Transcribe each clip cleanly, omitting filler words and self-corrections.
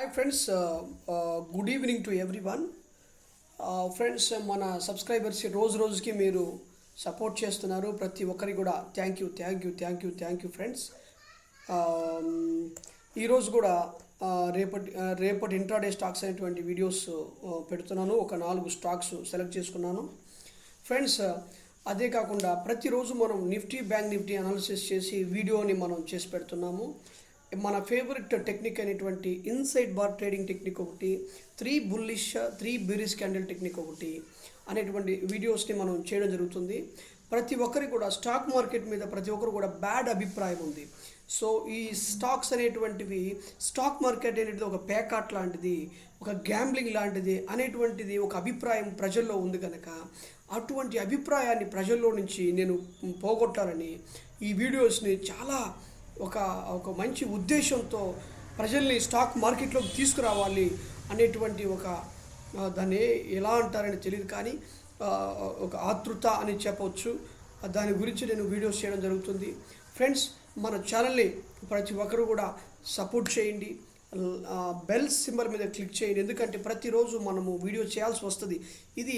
Hi friends, good evening to everyone. Friends, మన subscribers రోజుకి మీరు సపోర్ట్ చేస్తున్నారు. ప్రతి ఒక్కరికి కూడా థ్యాంక్ యూ ఫ్రెండ్స్. ఈరోజు కూడా రేపటి ఇంట్రాడే స్టాక్స్ అనేటువంటి వీడియోస్ పెడుతున్నాను. ఒక 4 స్టాక్స్ సెలెక్ట్ చేసుకున్నాను ఫ్రెండ్స్. అదే కాకుండా ప్రతిరోజు మనం బ్యాంక్ నిఫ్టీ అనాలిసిస్ చేసి వీడియోని మనం చేసి పెడుతున్నాము. మన ఫేవరెట్ టెక్నిక్ అయినటువంటి ఇన్సైడ్ బార్ ట్రేడింగ్ టెక్నిక్ ఒకటి, 3 బుల్లిష్ 3 బెరిష్ క్యాండిల్ టెక్నిక్ ఒకటి అనేటువంటి వీడియోస్ని మనం చేయడం జరుగుతుంది. ప్రతి ఒక్కరికి కూడా స్టాక్ మార్కెట్ మీద ప్రతి ఒక్కరు కూడా బ్యాడ్ అభిప్రాయం ఉంది. సో ఈ స్టాక్స్ అనేటువంటివి, స్టాక్ మార్కెట్ అనేది ఒక పేకాట్ లాంటిది, ఒక గ్యాంబ్లింగ్ లాంటిది అనేటువంటిది ఒక అభిప్రాయం ప్రజల్లో ఉంది కనుక అటువంటి అభిప్రాయాన్ని ప్రజల్లో నుంచి నేను పోగొట్టాలని ఈ వీడియోస్ని చాలా ఒక మంచి ఉద్దేశంతో ప్రజల్ని స్టాక్ మార్కెట్లోకి తీసుకురావాలి అనేటువంటి దాన్ని ఎలా అంటారని తెలియదు కానీ ఒక ఆతృత అని చెప్పవచ్చు. దాని గురించి నేను వీడియోస్ చేయడం జరుగుతుంది ఫ్రెండ్స్. మన ఛానల్ని ప్రతి ఒక్కరు కూడా సపోర్ట్ చేయండి. బెల్ సింబల్ మీద క్లిక్ చేయండి, ఎందుకంటే ప్రతిరోజు మనము వీడియో చేయాల్సి వస్తుంది. ఇది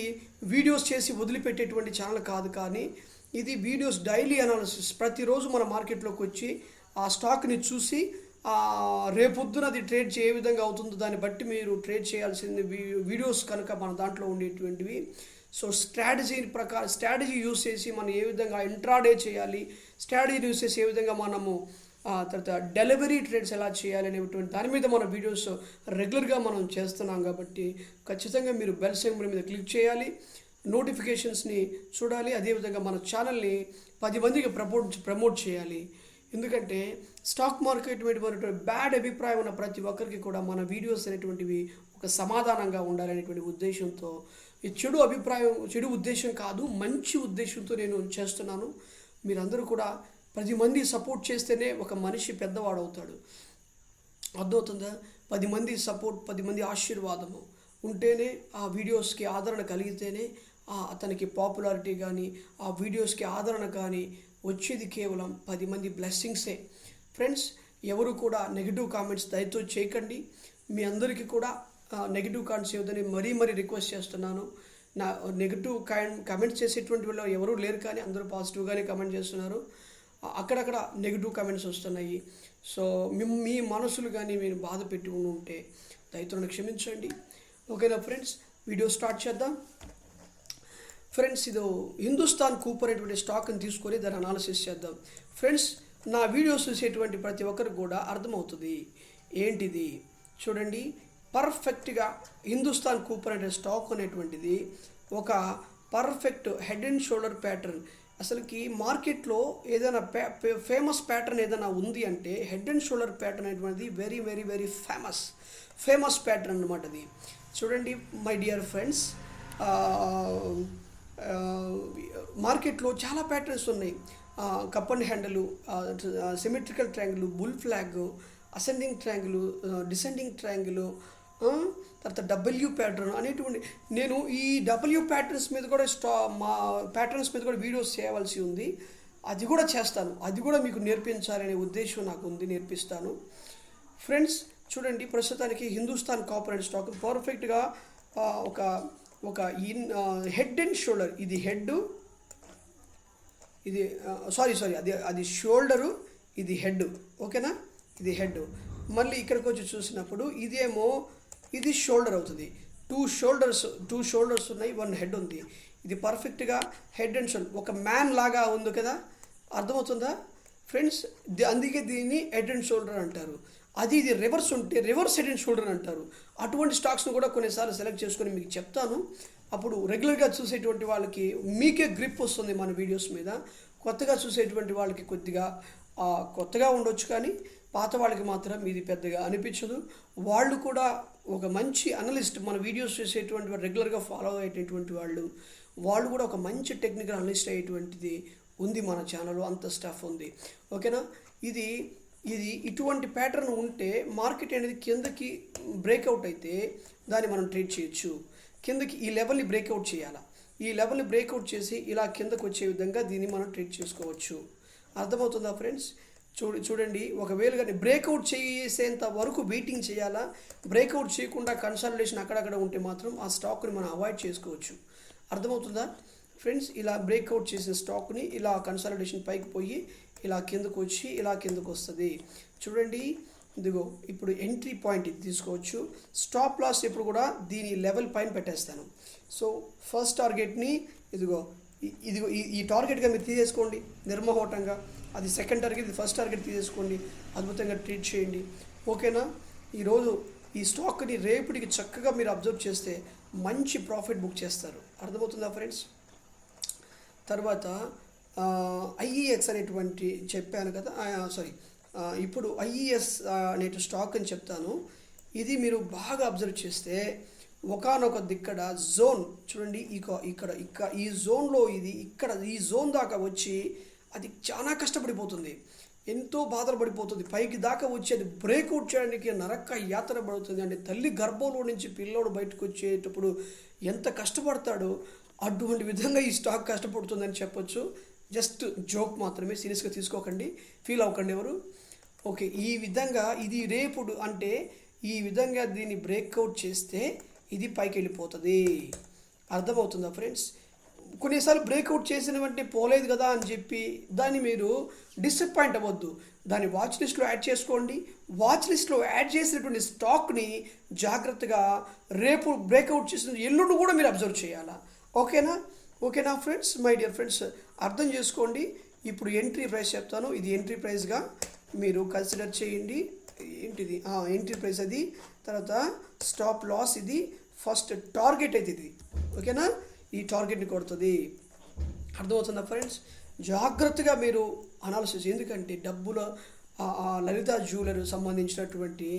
వీడియోస్ చేసి వదిలిపెట్టేటువంటి ఛానల్ కాదు, కానీ ఇది వీడియోస్ డైలీ అనాలిసిస్. ప్రతిరోజు మన మార్కెట్లోకి వచ్చి ఆ స్టాక్ని చూసి రేపొద్దున అది ట్రేడ్ ఏ విధంగా అవుతుందో దాన్ని బట్టి మీరు ట్రేడ్ చేయాల్సింది వీడియోస్ కనుక మన దాంట్లో ఉండేటువంటివి. సో స్ట్రాటజీ యూస్ చేసి మనం ఏ విధంగా ఇంట్రాడే చేయాలి, స్ట్రాటజీ యూస్ చేసి ఏ విధంగా మనము తర్వాత డెలివరీ ట్రేడ్స్ ఎలా చేయాలి అనేటువంటి దాని మీద మన వీడియోస్ రెగ్యులర్గా మనం చేస్తున్నాం. కాబట్టి ఖచ్చితంగా మీరు బెల్ సింబల్ మీద క్లిక్ చేయాలి, నోటిఫికేషన్స్ని చూడాలి. అదేవిధంగా మన ఛానల్ని 10 మందికి ప్రమోట్ చేయాలి. ఎందుకంటే స్టాక్ మార్కెట్ మీద బ్యాడ్ అభిప్రాయం ఉన్న ప్రతి ఒక్కరికి కూడా మన వీడియోస్ అనేటువంటివి ఒక సమాధానంగా ఉండాలనేటువంటి ఉద్దేశంతో, ఈ చెడు ఉద్దేశం కాదు, మంచి ఉద్దేశంతో నేను చేస్తున్నాను. మీరందరూ కూడా 10 మంది సపోర్ట్ చేస్తేనే ఒక మనిషి పెద్దవాడు అవుతాడు. అర్థమవుతుందా? 10 మంది సపోర్ట్, 10 మంది ఆశీర్వాదము ఉంటేనే, ఆ వీడియోస్కి ఆదరణ కలిగితేనే అతనికి పాపులారిటీ కానీ ఆ వీడియోస్కి ఆదరణ కానీ వచ్చేది కేవలం 10 మంది బ్లెస్సింగ్సే ఫ్రెండ్స్. ఎవరు కూడా నెగిటివ్ కామెంట్స్ దయతో చేయకండి. మీ అందరికీ కూడా నెగిటివ్ కామెంట్స్ చేయొద్దని మరీ రిక్వెస్ట్ చేస్తున్నాను. నా నెగిటివ్ కామెంట్స్ చేసేటువంటి వాళ్ళు ఎవరూ లేరు, కానీ అందరూ పాజిటివ్గానే కామెంట్ చేస్తున్నారు. అక్కడక్కడ నెగిటివ్ కామెంట్స్ వస్తున్నాయి. సో మీ మనసులు కానీ మీరు బాధ పెట్టి ఉంటే దయతో క్షమించండి. ఓకేనా ఫ్రెండ్స్? వీడియో స్టార్ట్ చేద్దాం ఫ్రెండ్స్. ఇది హిందుస్థాన్ కూపర్ అనేటువంటి స్టాక్ని తీసుకొని దాన్ని అనాలిసిస్ చేద్దాం ఫ్రెండ్స్. నా వీడియోస్ చూసేటువంటి ప్రతి ఒక్కరికి కూడా అర్థమవుతుంది ఏంటిది. చూడండి, పర్ఫెక్ట్గా హిందుస్థాన్ కూపర్ అనే స్టాక్ అనేటువంటిది ఒక perfect head and shoulder pattern. అసలుకి మార్కెట్లో ఏదైనా ఫేమస్ ప్యాటర్న్ ఏదైనా ఉంది అంటే హెడ్ అండ్ షోల్డర్ ప్యాటర్న్ అనేటువంటిది వెరీ ఫేమస్ ప్యాటర్న్ అనమాట. అది చూడండి మై డియర్ ఫ్రెండ్స్, మార్కెట్లో చాలా ప్యాటర్న్స్ ఉన్నాయి. Cup and handle, symmetrical triangle, bull flag, ascending triangle, descending triangle, తర్వాత డబ్ల్యూ ప్యాటర్న్ అనేటువంటి నేను ఈ డబ్ల్యూ ప్యాటర్న్స్ మీద కూడా ప్యాటర్న్స్ మీద కూడా వీడియోస్ చేయవలసి ఉంది. అది కూడా చేస్తాను, అది కూడా మీకు నేర్పించాలనే ఉద్దేశం నాకు ఉంది, నేర్పిస్తాను ఫ్రెండ్స్. చూడండి, ప్రస్తుతానికి హిందుస్థాన్ కాపర్ అండ్ స్టాక్ పర్ఫెక్ట్గా ఒక హెడ్ అండ్ షోల్డర్, ఇది హెడ్, ఇది అది షోల్డరు, ఇది హెడ్. ఓకేనా? ఇది హెడ్. మళ్ళీ ఇక్కడికి వచ్చి చూసినప్పుడు ఇది షోల్డర్ అవుతుంది. 2 షోల్డర్స్ ఉన్నాయి, 1 హెడ్ ఉంది. ఇది పర్ఫెక్ట్గా హెడ్ అండ్ షోల్డర్, ఒక మ్యాన్ లాగా ఉంది కదా. అర్థమవుతుందా ఫ్రెండ్స్? అందుకే దీన్ని హెడ్ అండ్ షోల్డర్ అంటారు. ఇది రివర్స్ ఉంటే రివర్స్ హెడ్ అండ్ షోల్డర్ అంటారు. అటువంటి స్టాక్స్ను కూడా కొన్నిసార్లు సెలెక్ట్ చేసుకొని మీకు చెప్తాను. అప్పుడు రెగ్యులర్గా చూసేటువంటి వాళ్ళకి మీకే గ్రిప్ వస్తుంది మన వీడియోస్ మీద. కొత్తగా చూసేటువంటి వాళ్ళకి కొద్దిగా కొత్తగా ఉండొచ్చు, కానీ పాత వాళ్ళకి మాత్రం ఇది పెద్దగా అనిపించదు. వాళ్ళు కూడా ఒక మంచి అనలిస్ట్, మన వీడియోస్ చూసేటువంటి రెగ్యులర్గా ఫాలో అయ్యేటటువంటి వాళ్ళు కూడా ఒక మంచి టెక్నికల్ అనలిస్ట్ అయ్యేటువంటిది ఉంది మన ఛానల్లో, అంత స్టాఫ్ ఉంది. ఓకేనా? ఇది ఇటువంటి ప్యాటర్న్ ఉంటే మార్కెట్ అనేది కిందకి బ్రేక్అవుట్ అయితే దాన్ని మనం ట్రేడ్ చేయొచ్చు. కిందకి ఈ లెవెల్ని బ్రేక్అవుట్ చేయాలి. ఈ లెవెల్ని బ్రేక్అవుట్ చేసి ఇలా కిందకు వచ్చే విధంగా దీన్ని మనం ట్రేడ్ చేసుకోవచ్చు. అర్థమవుతుందా ఫ్రెండ్స్? చూడండి, ఒకవేళ కానీ బ్రేక్అవుట్ చేసేంత వరకు వెయిటింగ్ చేయాలా. బ్రేక్అవుట్ చేయకుండా కన్సల్టేషన్ అక్కడక్కడ ఉంటే మాత్రం ఆ స్టాక్ని మనం అవాయిడ్ చేసుకోవచ్చు. అర్థమవుతుందా ఫ్రెండ్స్? ఇలా బ్రేక్అవుట్ చేసిన స్టాక్ని ఇలా కన్సల్టేషన్ పైకి పోయి ఇలా కిందకు వచ్చి ఇలా కిందకు వస్తుంది. చూడండి, ఇదిగో ఇప్పుడు ఎంట్రీ పాయింట్ ఇది తీసుకోవచ్చు. స్టాప్ లాస్ ఎప్పుడు కూడా దీని లెవెల్ పైన పెట్టేస్తాను. సో ఫస్ట్ టార్గెట్ని ఇదిగో ఇదిగో ఈ టార్గెట్గా మీరు తీసేసుకోండి నిర్మోహటంగా. అది సెకండ్ టార్గెట్, ఇది ఫస్ట్ టార్గెట్ తీసేసుకోండి. అద్భుతంగా ట్రీట్ చేయండి. ఓకేనా? ఈరోజు ఈ స్టాక్ని రేపటికి చక్కగా మీరు అబ్జర్వ్ చేస్తే మంచి ప్రాఫిట్ బుక్ చేస్తారు. అర్థమవుతుందా ఫ్రెండ్స్? తర్వాత ఐఈఎక్స్ అనేటువంటి చెప్పాను కదా, ఇప్పుడు ఐఈఎస్ అనే స్టాక్ అని చెప్తాను. ఇది మీరు బాగా అబ్జర్వ్ చేస్తే ఒకానొక దిక్కడ జోన్ చూడండి, ఇక్కడ ఈ జోన్లో ఈ జోన్ దాకా వచ్చి అది చాలా కష్టపడిపోతుంది, ఎంతో బాధలు పడిపోతుంది. పైకి దాకా వచ్చి అది బ్రేక్అవుట్ చేయడానికి నరక యాత్ర పడుతుంది. అంటే తల్లి గర్భంలో నుంచి పిల్లోడు బయటకు వచ్చేటప్పుడు ఎంత కష్టపడతాడో అటువంటి విధంగా ఈ స్టాక్ కష్టపడుతుందని చెప్పొచ్చు. జస్ట్ జోక్ మాత్రమే, సీరియస్గా తీసుకోకండి, ఫీల్ అవ్వకండి ఎవరు. ఓకే, ఈ విధంగా ఇది రేపుడు అంటే ఈ విధంగా దీన్ని బ్రేక్అవుట్ చేస్తే ఇది పైకి వెళ్ళిపోతుంది. అర్థమవుతుందా ఫ్రెండ్స్? కొన్నిసార్లు బ్రేక్అవుట్ చేసిన వెంటనే పోలేదు కదా అని చెప్పి దాన్ని మీరు డిసప్పాయింట్ అవ్వద్దు. దాన్ని వాచ్ లిస్ట్లో యాడ్ చేసుకోండి. వాచ్ లిస్ట్లో యాడ్ చేసినటువంటి స్టాక్ని జాగ్రత్తగా రేపు బ్రేక్అవుట్ చేసిన ఎల్లుండి కూడా మీరు అబ్జర్వ్ చేయాలా. ఓకేనా ఫ్రెండ్స్? మై డియర్ ఫ్రెండ్స్, అర్థం చేసుకోండి. ఇప్పుడు ఎంట్రీ ప్రైస్ చెప్తాను. ఇది ఎంట్రీ ప్రైస్గా మీరు కన్సిడర్ చేయండి. ఏంటిది? ఎంట్రీ ప్రైస్ అది. తర్వాత స్టాప్ లాస్ ఇది. ఫస్ట్ టార్గెట్ అయితే ఇది. ఓకేనా? ఈ టార్గెట్ని కొడుతుంది. అర్థమవుతుందా ఫ్రెండ్స్? జాగ్రత్తగా మీరు అనాలిసిస్, ఎందుకంటే డబ్బుల లలిత జ్యువెలరీ సంబంధించినటువంటి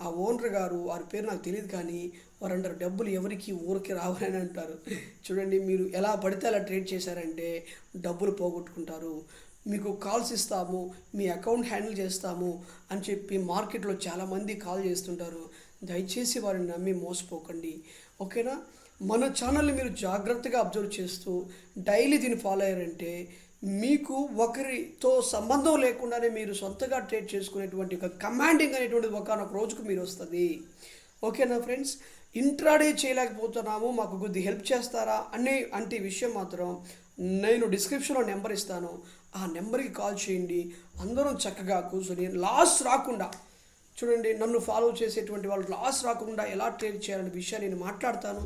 ఆ ఓనర్ గారు, వారి పేరు నాకు తెలియదు, కానీ వారు అంటారు డబ్బులు ఎవరికి ఊరికి రావాలని అంటారు. చూడండి, మీరు ఎలా పడితే అలా ట్రేడ్ చేశారంటే డబ్బులు పోగొట్టుకుంటారు. మీకు కాల్స్ ఇస్తాము, మీ అకౌంట్ హ్యాండిల్ చేస్తాము అని చెప్పి మార్కెట్లో చాలామంది కాల్ చేస్తుంటారు. దయచేసి వారిని నమ్మి మోసపోకండి. ఓకేనా? మన ఛానల్ని మీరు జాగ్రత్తగా అబ్జర్వ్ చేస్తూ డైలీ దీన్ని ఫాలో అయ్యారంటే మీకు ఒకరితో సంబంధం లేకుండానే మీరు సొంతగా ట్రేడ్ చేసుకునేటువంటి ఒక కమాండింగ్ అనేటువంటిది ఒకనొక రోజుకు మీరు వస్తుంది. ఓకేనా ఫ్రెండ్స్? ఇంట్రాడే చేయలేకపోతున్నాము, మాకు కొద్ది హెల్ప్ చేస్తారా అంటే విషయం మాత్రం నేను డిస్క్రిప్షన్లో నెంబర్ ఇస్తాను. ఆ నెంబర్కి కాల్ చేయండి. అందరం చక్కగా కూర్చొని లాస్ రాకుండా, చూడండి, నన్ను ఫాలో చేసేటువంటి వాళ్ళు లాస్ రాకుండా ఎలా ట్రేడ్ చేయాలనే విషయాన్ని నేను మాట్లాడతాను,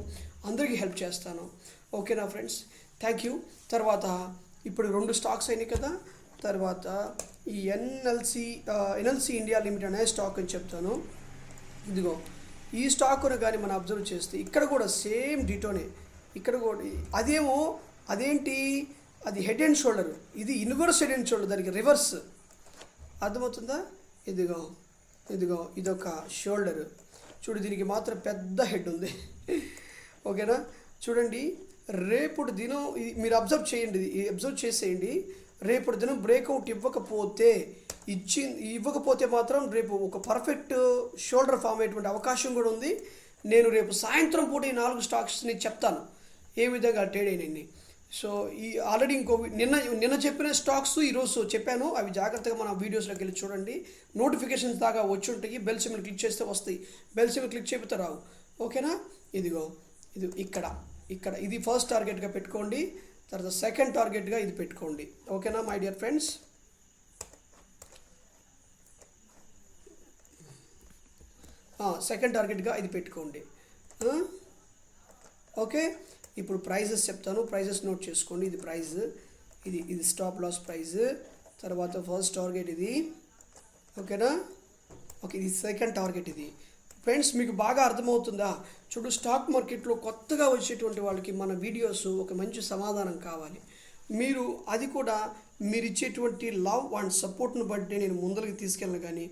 అందరికీ హెల్ప్ చేస్తాను. ఓకేనా ఫ్రెండ్స్? Thank you. తర్వాత ఇప్పుడు 2 స్టాక్స్ అయినాయి కదా. తర్వాత ఈ ఎన్ఎల్సి ఇండియా లిమిటెడ్ అనే స్టాక్ అని చెప్తాను. ఇదిగో ఈ స్టాక్ను కానీ మనం అబ్జర్వ్ చేస్తే ఇక్కడ కూడా సేమ్ డిటోనే. ఇక్కడ కూడా అదేంటి, అది హెడ్ అండ్ షోల్డర్, ఇది ఇన్వర్స్ హెడ్ అండ్ షోల్డర్, దానికి రివర్స్. అర్థమవుతుందా? ఇదిగో ఇదొక షోల్డర్. చూడు, దీనికి మాత్రం పెద్ద హెడ్ ఉంది. ఓకేనా? చూడండి, రేపటి దినం మీరు అబ్జర్వ్ చేసేయండి. రేపటి దినం బ్రేక్అవుట్ ఇవ్వకపోతే మాత్రం రేపు ఒక పర్ఫెక్ట్ షోల్డర్ ఫామ్ అయ్యేటువంటి అవకాశం కూడా ఉంది. నేను రేపు సాయంత్రం పూట ఈ 4 స్టాక్స్ని చెప్తాను ఏ విధంగా ట్రేడ్ అయినాయి. సో ఈ ఆల్రెడీ నిన్న చెప్పిన స్టాక్స్ ఈరోజు చెప్పాను. అవి జాగ్రత్తగా మన వీడియోస్లోకి వెళ్ళి చూడండి. నోటిఫికేషన్స్ దాకా వచ్చి ఉంటాయి. బెల్ సింబల్ క్లిక్ చేస్తే వస్తాయి. బెల్ సింబల్ క్లిక్ చేయకపోతే రావు. ఓకేనా? ఇది ఇక్కడ ఇది ఫస్ట్ టార్గెట్గా పెట్టుకోండి. తర్వాత సెకండ్ టార్గెట్గా ఇది పెట్టుకోండి. ఓకేనా మై డియర్ ఫ్రెండ్స్? సెకండ్ టార్గెట్గా ఇది పెట్టుకోండి. ఓకే, ఇప్పుడు ప్రైజెస్ చెప్తాను. ప్రైజెస్ నోట్ చేసుకోండి. ఇది ప్రైజ్, ఇది స్టాప్ లాస్ ప్రైజ్. తర్వాత ఫస్ట్ టార్గెట్ ఇది. ఓకేనా? ఓకే, ఇది సెకండ్ టార్గెట్ ఇది. ఫ్రెండ్స్, మీకు బాగా అర్థమవుతుందా? చూడు, స్టాక్ మార్కెట్లో కొత్తగా వచ్చేటువంటి వాళ్ళకి మన వీడియోస్ ఒక మంచి సమాధానం కావాలి. అది కూడా మీరు ఇచ్చేటువంటి లవ్ అండ్ సపోర్ట్ను బట్టి నేను ముందరికి తీసుకెళ్ళను. కానీ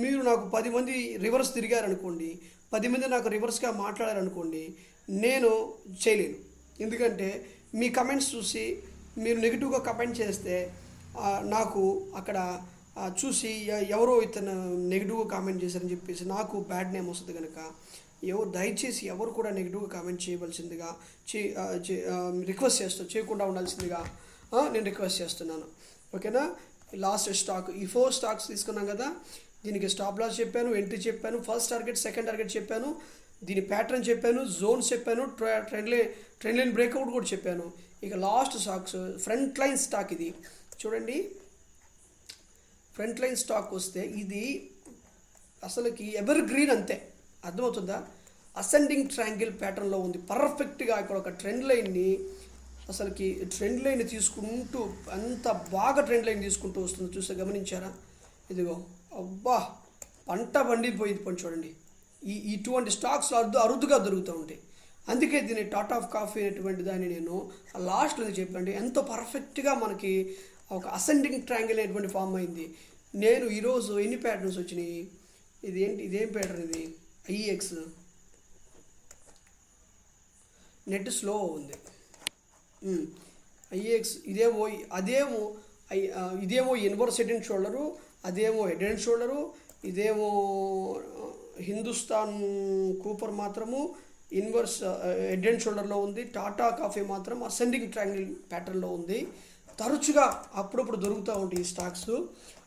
మీరు నాకు 10 మంది రివర్స్ తిరిగారనుకోండి, 10 మంది నాకు రివర్స్గా మాట్లాడారనుకోండి, నేను చేయలేను. ఎందుకంటే మీ కమెంట్స్ చూసి మీరు నెగిటివ్గా కమెంట్ చేస్తే నాకు అక్కడ చూసి ఎవరో ఇతను నెగిటివ్గా కామెంట్ చేశారని చెప్పేసి నాకు బ్యాడ్ నేమ్ వస్తుంది. కనుక దయచేసి ఎవరు కూడా నెగిటివ్గా కామెంట్ చేయవలసిందిగా రిక్వెస్ట్ చేయకుండా ఉండాల్సిందిగా నేను రిక్వెస్ట్ చేస్తున్నాను. ఓకేనా? Last stock. ఈ 4 స్టాక్స్ తీసుకున్నాం కదా, దీనికి స్టాప్ లాస్ చెప్పాను, ఎంట్రీ చెప్పాను, ఫస్ట్ టార్గెట్, సెకండ్ టార్గెట్ చెప్పాను, దీని ప్యాటర్న్ చెప్పాను, జోన్స్ చెప్పాను, ట్రెండ్ లైన్ బ్రేక్అవుట్ కూడా చెప్పాను. ఇక last stocks front line stock. ఇది చూడండి, ఫ్రంట్ లైన్ స్టాక్ వస్తే ఇది అసలుకి ఎవర్ గ్రీన్, అంతే. అర్థమవుతుందా? అసెండింగ్ ట్రయాంగిల్ ప్యాటర్న్లో ఉంది పర్ఫెక్ట్గా. ఇక్కడ ఒక ట్రెండ్ లైన్ని అసలుకి ట్రెండ్ లైన్ తీసుకుంటూ అంత బాగా ట్రెండ్ లైన్ తీసుకుంటూ వస్తుంది. చూస్తే గమనించారా? ఇదిగో అబ్బా, పంట పండిపోయింది. పని చూడండి, ఇటువంటి స్టాక్స్ అరుదుగా దొరుకుతూ ఉంటాయి. అందుకే దీన్ని టాటా కాఫీ అనేటువంటి దాన్ని నేను లాస్ట్లో చెప్పండి, ఎంతో పర్ఫెక్ట్గా మనకి ఒక అసెండింగ్ ట్రయాంగిల్ అనేటువంటి ఫామ్ అయింది. నేను ఈరోజు ఎన్ని ప్యాటర్న్స్ వచ్చినాయి? ఇదేం ప్యాటర్న్? ఇది ఐఎక్స్ నెట్ స్లో ఉంది. ఐఎక్స్ ఇదేమో ఇన్వర్స్ హెడ్ అండ్ షోల్డరు, అదేమో హెడ్ అండ్ షోల్డరు, ఇదేమో హిందుస్థాన్ కూపర్ మాత్రము ఇన్వర్స్ హెడ్ అండ్ షోల్డర్లో ఉంది. టాటా కాఫీ మాత్రం అసెండింగ్ ట్రయాంగిల్ ప్యాటర్న్లో ఉంది. తరచుగా అప్పుడప్పుడు దొరుకుతూ ఉంటాయి ఈ స్టాక్స్.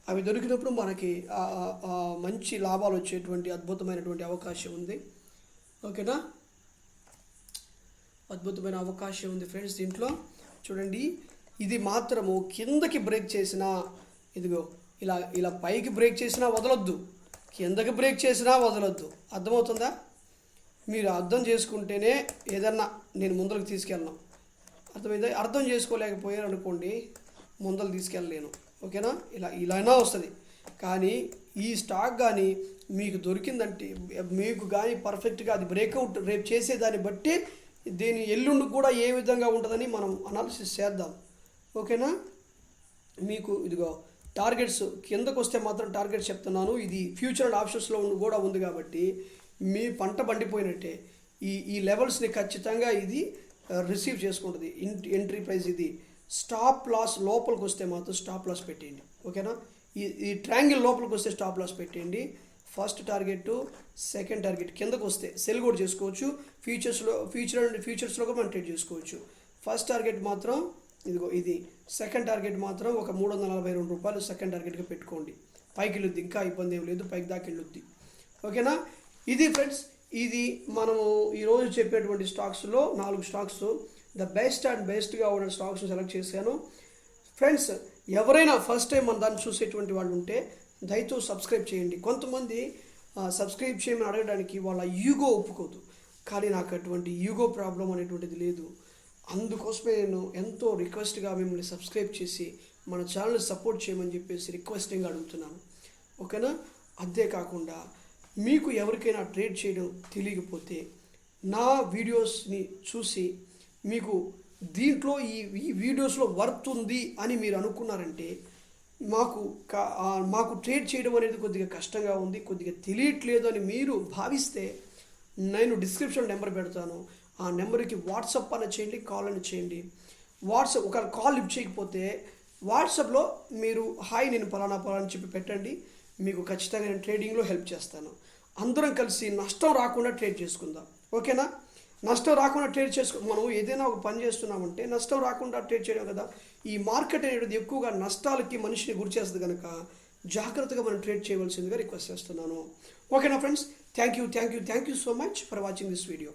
అవి దొరికినప్పుడు మనకి మంచి లాభాలు వచ్చేటువంటి అద్భుతమైనటువంటి అవకాశం ఉంది. ఓకేనా? అద్భుతమైన అవకాశం ఉంది ఫ్రెండ్స్ దీంట్లో. చూడండి, ఇది మాత్రము కిందకి బ్రేక్ చేసినా, ఇదిగో ఇలా పైకి బ్రేక్ చేసినా వదలొద్దు, కిందకి బ్రేక్ చేసినా వదలొద్దు. అర్థమవుతుందా? మీరు అర్థం చేసుకుంటేనే ఏదన్నా నేను ముందరకు తీసుకెళ్ళను. అర్థమైందా? అర్థం చేసుకోలేకపోయారు అనుకోండి, ముందరకు తీసుకెళ్ళలేను. ఓకేనా? ఇలానా వస్తుంది. కానీ ఈ స్టాక్ కానీ మీకు దొరికిందంటే, మీకు కానీ పర్ఫెక్ట్గా అది బ్రేక్అవుట్ రేపు చేసేదాన్ని బట్టి దీని ఎల్లుండి కూడా ఏ విధంగా ఉంటుందని మనం అనాలిసిస్ చేద్దాం. ఓకేనా? మీకు ఇదిగో టార్గెట్స్ కిందకు వస్తే మాత్రం టార్గెట్స్ చెప్తున్నాను. ఇది ఫ్యూచర్ అండ్ ఆప్షన్స్లో కూడా ఉంది కాబట్టి మీ పంట పండిపోయినట్టే. ఈ లెవెల్స్ని ఖచ్చితంగా ఇది రిసీవ్ చేసుకుంటుంది. ఎంట్రీ ప్రైస్ ఇది. స్టాప్ లాస్ లోపలికి వస్తే మాత్రం స్టాప్ లాస్ పెట్టేయండి. ఓకేనా? ఈ ట్రయాంగిల్ లోపలికి వస్తే స్టాప్ లాస్ పెట్టేయండి. ఫస్ట్ టార్గెట్, సెకండ్ టార్గెట్ కిందకు వస్తే సెల్ కూడా చేసుకోవచ్చు. ఫ్యూచర్స్లో కూడా మనం ట్రేడ్ చేసుకోవచ్చు. ఫస్ట్ టార్గెట్ మాత్రం ఇదిగో ఇది. సెకండ్ టార్గెట్ మాత్రం ఒక 342 రూపాయలు సెకండ్ టార్గెట్గా పెట్టుకోండి. పైకి వెళ్ళొద్ది, ఇంకా ఇబ్బంది ఏం లేదు, పైకి దాకా వెళ్ళొద్ది. ఓకేనా? ఇది ఫ్రెండ్స్, ఇది మనము ఈరోజు చెప్పేటువంటి స్టాక్స్లో 4 స్టాక్స్ ద బెస్ట్గా ఉన్న స్టాక్స్ సెలెక్ట్ చేశాను. ఫ్రెండ్స్, ఎవరైనా ఫస్ట్ టైం మన దాన్ని చూసేటువంటి వాళ్ళు ఉంటే దయతో సబ్స్క్రైబ్ చేయండి. కొంతమంది సబ్స్క్రైబ్ చేయమని అడగడానికి వాళ్ళ ఈగో ఒప్పుకోదు, కానీ నాకు అటువంటి ఈగో ప్రాబ్లం అనేటువంటిది లేదు. అందుకోసమే నేను ఎంతో రిక్వెస్ట్గా మిమ్మల్ని సబ్స్క్రైబ్ చేసి మన ఛానల్ని సపోర్ట్ చేయమని చెప్పేసి రిక్వెస్టింగ్గా అడుగుతున్నాను. ఓకేనా? అంతేకాకుండా మీకు ఎవరికైనా ట్రేడ్ చేయడం తెలియకపోతే నా వీడియోస్ని చూసి మీకు దీంట్లో ఈ వీడియోస్లో వర్త్ ఉంది అని మీరు అనుకున్నారంటే, మాకు ట్రేడ్ చేయడం అనేది కొద్దిగా కష్టంగా ఉంది, కొద్దిగా తెలియట్లేదు అని మీరు భావిస్తే నేను డిస్క్రిప్షన్ నెంబర్ పెడతాను. ఆ నెంబర్కి వాట్సాప్ అని చేయండి, కాల్ అని చేయండి. ఒక కాల్ లిఫ్ట్ చేయకపోతే వాట్సాప్లో మీరు హాయ్ నేను పలానా అని చెప్పి పెట్టండి. మీకు ఖచ్చితంగా నేను ట్రేడింగ్లో హెల్ప్ చేస్తాను. అందరం కలిసి నష్టం రాకుండా ట్రేడ్ చేసుకుందాం. ఓకేనా? నష్టం రాకుండా ట్రేడ్ మనం ఏదైనా ఒక పని చేస్తున్నామంటే నష్టం రాకుండా ట్రేడ్ చేయడం కదా. ఈ మార్కెట్ అనేది ఎక్కువగా నష్టాలకి మనిషిని గురి చేస్తుంది కనుక జాగ్రత్తగా మనం ట్రేడ్ చేయవలసిందిగా రిక్వెస్ట్ చేస్తున్నాను. ఓకేనా friends? Thank you so much for watching this video.